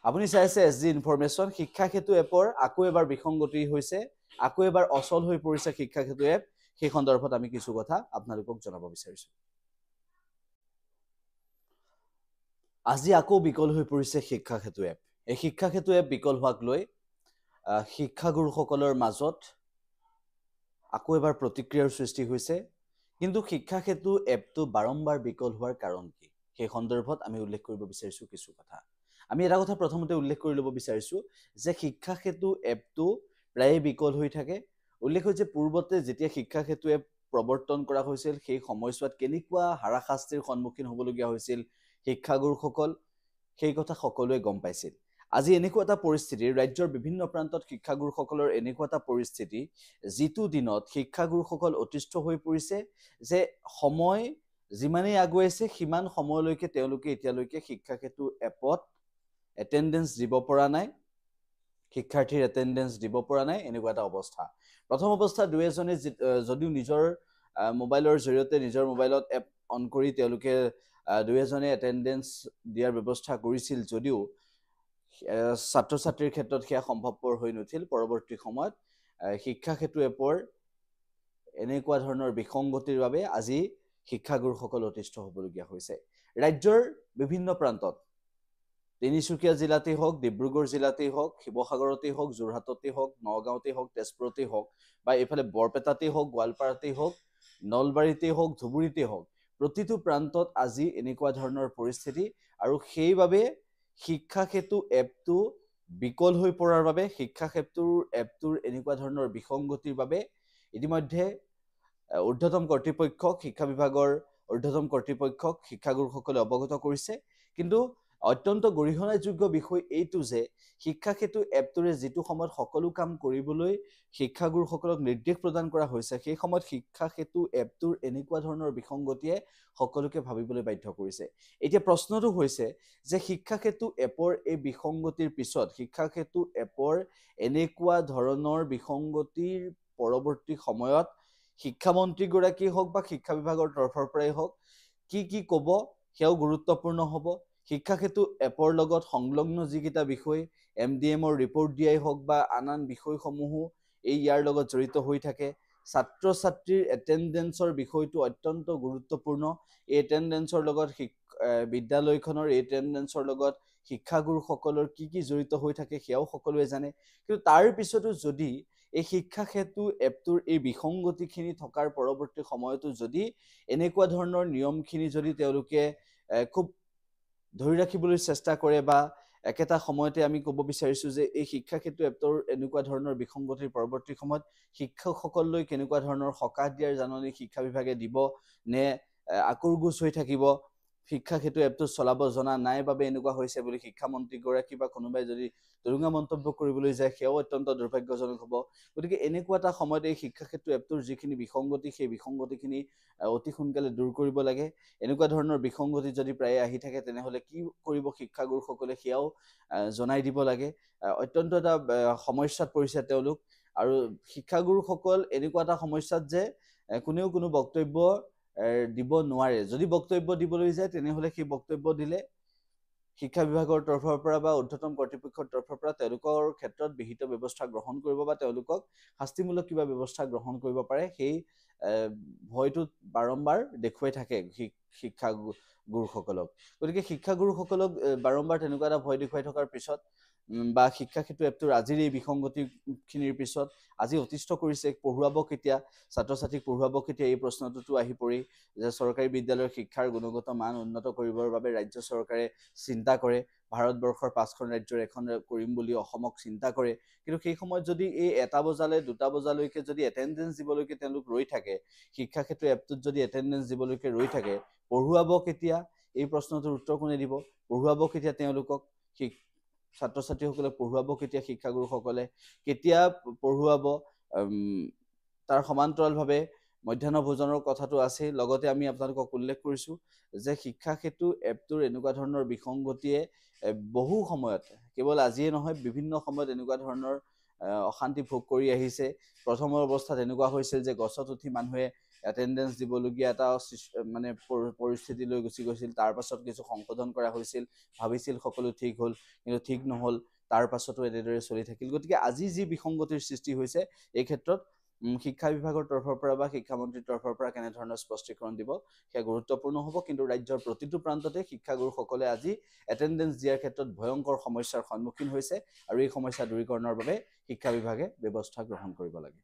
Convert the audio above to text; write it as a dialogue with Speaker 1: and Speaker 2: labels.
Speaker 1: আপুনি চাইছে SG information শিক্ষা সেতু এপৰ আকৌ এবাৰ বিসংগতি হৈছে আকৌ এবাৰ অচল হৈ পৰিছে শিক্ষা সেতু এপ সেই সন্দৰ্ভত আমি কিছু কথা আপোনালোকক জনাব বিচাৰিছো আজি আকৌ বিকল হৈ পৰিছে শিক্ষা সেতু এপ এই শিক্ষা সেতু এপ বিকল হোৱাক লৈ শিক্ষাগুৰুসকলৰ মাজত আকৌ এবাৰ প্ৰতিক্ৰিয়াৰ সৃষ্টি হৈছে কিন্তু শিক্ষা সেতু এপটো বাৰম্বাৰ বিকল হোৱাৰ কাৰণ কি সেই সন্দৰ্ভত আমি উল্লেখ কৰিব বিচাৰিছো কিছু কথা আমি এটা কথা প্ৰথমতে উল্লেখ কৰি ল'ব বিচাৰিছো যে শিক্ষা সেতু এপটো প্ৰায় বিকল হৈ থাকে উল্লেখ হৈছে পূৰ্বতে যেতিয়া শিক্ষা সেতু এপ প্ৰৱৰ্তন কৰা হৈছিল সেই সময়ছোৱাত কেনেকুৱা হাৰাশাস্তিৰ সন্মুখীন হ'বলগীয়া হৈছিল শিক্ষাগুৰুসকল সেই কথা সকলোৱে গম পাইছিল আজি এনেকুৱা এটা পৰিস্থিতি ৰাজ্যৰ বিভিন্ন প্ৰান্তত শিক্ষাগুৰুসকলৰ এনেকুৱা এটা পৰিস্থিতি যিটো দিনত শিক্ষাগুৰুসকল অতিষ্ঠ হৈ পৰিছে যে সময় যিমানেই আগুৱাইছে সিমান সময়লৈকে তেওঁলোকে এতিয়ালৈকে শিক্ষা সেতু এপত এটেন্ডেন্স দিব পৰা নাই শিক্ষাৰ্থীৰ এটেন্ডেন্স দিব পৰা নাই এনেকুৱা এটা অৱস্থা প্ৰথম অৱস্থা দুই এজনে যদিও নিজৰ মোবাইলৰ জৰিয়তে নিজৰ মোবাইলত এপ অন কৰি তেওঁলোকে দুই এজনে এটেন্ডেন্স দিয়াৰ ব্যৱস্থা কৰিছিল যদিও ছাত্ৰ ছাত্ৰীৰ ক্ষেত্ৰত সেয়া সম্ভৱপৰ হৈ নুঠিল পৰৱৰ্তী সময়ত শিক্ষা সেতু এপৰ এনেকুৱা ধৰণৰ বিসংগতিৰ বাবে আজি শিক্ষাগুৰুসকল অতিষ্ঠ হ'বলগীয়া হৈছে ৰাজ্যৰ বিভিন্ন প্ৰান্তত তিনিচুকীয়া জিলাতেই হওক ডিব্ৰুগড় জিলাতেই হওক শিৱসাগৰতেই হওক যোৰহাটতেই হওক নগাঁৱতেই হওক তেজপুৰতেই হওক বা এইফালে বৰপেটাতেই হওক গোৱালপাৰাতেই হওক নলবাৰীতেই হওক ধুবুৰীতেই হওক প্ৰতিটো প্ৰান্তত আজি এনেকুৱা ধৰণৰ পৰিস্থিতি আৰু সেইবাবে শিক্ষা সেতু এপটো বিকল হৈ পৰাৰ বাবে শিক্ষা সেতুৰ এপটোৰ এনেকুৱা ধৰণৰ বিসংগতিৰ বাবে ইতিমধ্যে ঊৰ্ধ্বতম কৰ্তৃপক্ষক শিক্ষা বিভাগৰ ঊৰ্ধ্বতম কৰ্তৃপক্ষক শিক্ষাগুৰুসকলে অৱগত কৰিছে কিন্তু অত্যন্ত গৰিহণাযোগ্য বিষয় এইটো যে শিক্ষা সেতু এপটোৰে যিটো সময়ত সকলো কাম কৰিবলৈ শিক্ষাগুৰুসকলক নিৰ্দেশ প্ৰদান কৰা হৈছে সেই সময়ত শিক্ষা সেতু এপটোৰ এনেকুৱা ধৰণৰ বিসংগতিয়ে সকলোকে ভাবিবলৈ বাধ্য কৰিছে এতিয়া প্ৰশ্নটো হৈছে যে শিক্ষা সেতু এপৰ এই বিসংগতিৰ পিছত শিক্ষা সেতু এপৰ এনেকুৱা ধৰণৰ বিসংগতিৰ পৰৱৰ্তী সময়ত শিক্ষামন্ত্ৰীগৰাকী হওক বা শিক্ষা বিভাগৰ তৰফৰ পৰাই হওক কি ক'ব সেয়াও গুৰুত্বপূৰ্ণ হ'ব শিক্ষা সেতু এপৰ লগত সংলগ্ন যিকেইটা বিষয় MDMৰ ৰিপৰ্ট দিয়াই হওক বা আন বিষয়সমূহো এই ইয়াৰ লগত জড়িত হৈ থাকে ছাত্ৰ ছাত্ৰীৰ এটেন্ডেন্সৰ বিষয়টো অত্যন্ত গুৰুত্বপূৰ্ণ এই এটেন্ডেন্সৰ লগত বিদ্যালয়খনৰ এটেন্ডেন্সৰ লগত শিক্ষাগুৰুসকলৰ কি জড়িত হৈ থাকে সেয়াও সকলোৱে জানে কিন্তু তাৰ পিছতো যদি এই শিক্ষা সেতু এপটোৰ এই বিসংগতিখিনি থকাৰ পৰৱৰ্তী সময়তো যদি এনেকুৱা ধৰণৰ নিয়মখিনি যদি তেওঁলোকে খুব ধৰি ৰাখিবলৈ চেষ্টা কৰে বা একেটা সময়তে আমি ক'ব বিচাৰিছো যে এই শিক্ষা সেতু এপটোৰ এনেকুৱা ধৰণৰ বিসংগতিৰ পৰৱৰ্তী সময়ত শিক্ষকসকললৈ কেনেকুৱা ধৰণৰ সকাহ দিয়াৰ জাননী শিক্ষা বিভাগে দিব নে আকুৰগুচ হৈ থাকিব শিক্ষা সেতু এপটো চলাব জনা নাই বাবে এনেকুৱা হৈছে বুলি শিক্ষামন্ত্ৰীগৰাকী বা কোনোবাই যদি তুলুঙা মন্তব্য কৰিবলৈ যায় সেয়াও অত্যন্ত দুৰ্ভাগ্যজনক হ'ব গতিকে এনেকুৱা এটা সময়ত এই শিক্ষা সেতু এপটোৰ যিখিনি বিসংগতি সেই বিসংগতিখিনি অতি সোনকালে দূৰ কৰিব লাগে এনেকুৱা ধৰণৰ বিসংগতি যদি প্ৰায়ে আহি থাকে তেনেহ'লে কি কৰিব শিক্ষাগুৰুসকলে সেয়াও জনাই দিব লাগে অত্যন্ত এটা সমস্যাত পৰিছে তেওঁলোক আৰু শিক্ষাগুৰুসকল এনেকুৱা এটা সমস্যাত যে কোনেও কোনো বক্তব্য দিব নোৱাৰে যদি বক্তব্য দিবলৈ যায় তেনেহ'লে সেই বক্তব্য দিলে শিক্ষা বিভাগৰ তৰফৰ পৰা বা ঊৰ্ধ্বতম কৰ্তৃপক্ষৰ তৰফৰ পৰা তেওঁলোকৰ ক্ষেত্ৰত বিহিত ব্যৱস্থা গ্ৰহণ কৰিব বা তেওঁলোকক শাস্তিমূলক কিবা ব্যৱস্থা গ্ৰহণ কৰিব পাৰে সেই ভয়টো বাৰম্বাৰ দেখুৱাই থাকে শিক্ষাগুৰুসকলক গতিকে শিক্ষাগুৰুসকলক বাৰম্বাৰ তেনেকুৱা এটা ভয় দেখুৱাই থকাৰ পিছত বা শিক্ষা সেতু এপটোৰ আজিৰ এই বিসংগতিখিনিৰ পিছত আজি অতিষ্ঠ কৰিছে পঢ়ুৱাব কেতিয়া ছাত্ৰ ছাত্ৰীক পঢ়ুৱাব কেতিয়া এই প্ৰশ্নটোতো আহি পৰি যে চৰকাৰী বিদ্যালয়ৰ শিক্ষাৰ গুণগত মান উন্নত কৰিবৰ বাবে ৰাজ্য চৰকাৰে চিন্তা কৰে ভাৰতবৰ্ষৰ 5খন ৰাজ্যৰ এখন কৰিম বুলি অসমক চিন্তা কৰে কিন্তু সেই সময়ত যদি এই 1টা বজালৈ 2টা বজালৈকে যদি এটেন্ডেন্স দিবলৈকে তেওঁলোক ৰৈ থাকে শিক্ষা সেতু এপটোত যদি এটেন্ডেন্স দিবলৈকে ৰৈ থাকে পঢ়ুৱাব কেতিয়া এই প্ৰশ্নটোৰ উত্তৰ কোনে দিব পঢ়ুৱাব কেতিয়া তেওঁলোকক ছাত্ৰ ছাত্ৰীসকলক পঢ়ুৱাব কেতিয়া শিক্ষাগুৰুসকলে কেতিয়া পঢ়ুৱাব তাৰ সমান্তৰালভাৱে মধ্যাহ্ন ভোজনৰ কথাটো আছে লগতে আমি আপোনালোকক উল্লেখ কৰিছো যে শিক্ষা সেতু এপটোৰ এনেকুৱা ধৰণৰ বিসংগতিয়ে বহু সময়ত কেৱল আজিয়ে নহয় বিভিন্ন সময়ত এনেকুৱা ধৰণৰ অশান্তি ভোগ কৰি আহিছে প্ৰথমৰ অৱস্থাত এনেকুৱা হৈছিল যে গছত উঠি মানুহে এটেণ্ডেঞ্চ দিবলগীয়া এটা মানে পৰিস্থিতি লৈ গুচি গৈছিল। তাৰ পাছত কিছু সংশোধন কৰা হৈছিল, ভাবিছিল সকলো ঠিক হ'ল, কিন্তু ঠিক নহ'ল। তাৰ পাছতো এনেদৰে চলি থাকিল। গতিকে আজি যি বিসংগতিৰ সৃষ্টি হৈছে, এই ক্ষেত্ৰত শিক্ষা বিভাগৰ তৰফৰ পৰা বা শিক্ষামন্ত্ৰীৰ তৰফৰ পৰা কেনেধৰণৰ স্পষ্টীকৰণ দিব সেয়া গুৰুত্বপূৰ্ণ হ'ব। কিন্তু ৰাজ্যৰ প্ৰতিটো প্ৰান্ততে শিক্ষাগুৰুসকলে আজি এটেণ্ডেঞ্চ দিয়াৰ ক্ষেত্ৰত ভয়ংকৰ সমস্যাৰ সন্মুখীন হৈছে, আৰু এই সমস্যা দূৰীকৰণৰ বাবে শিক্ষা বিভাগে ব্যৱস্থা গ্ৰহণ কৰিব লাগে।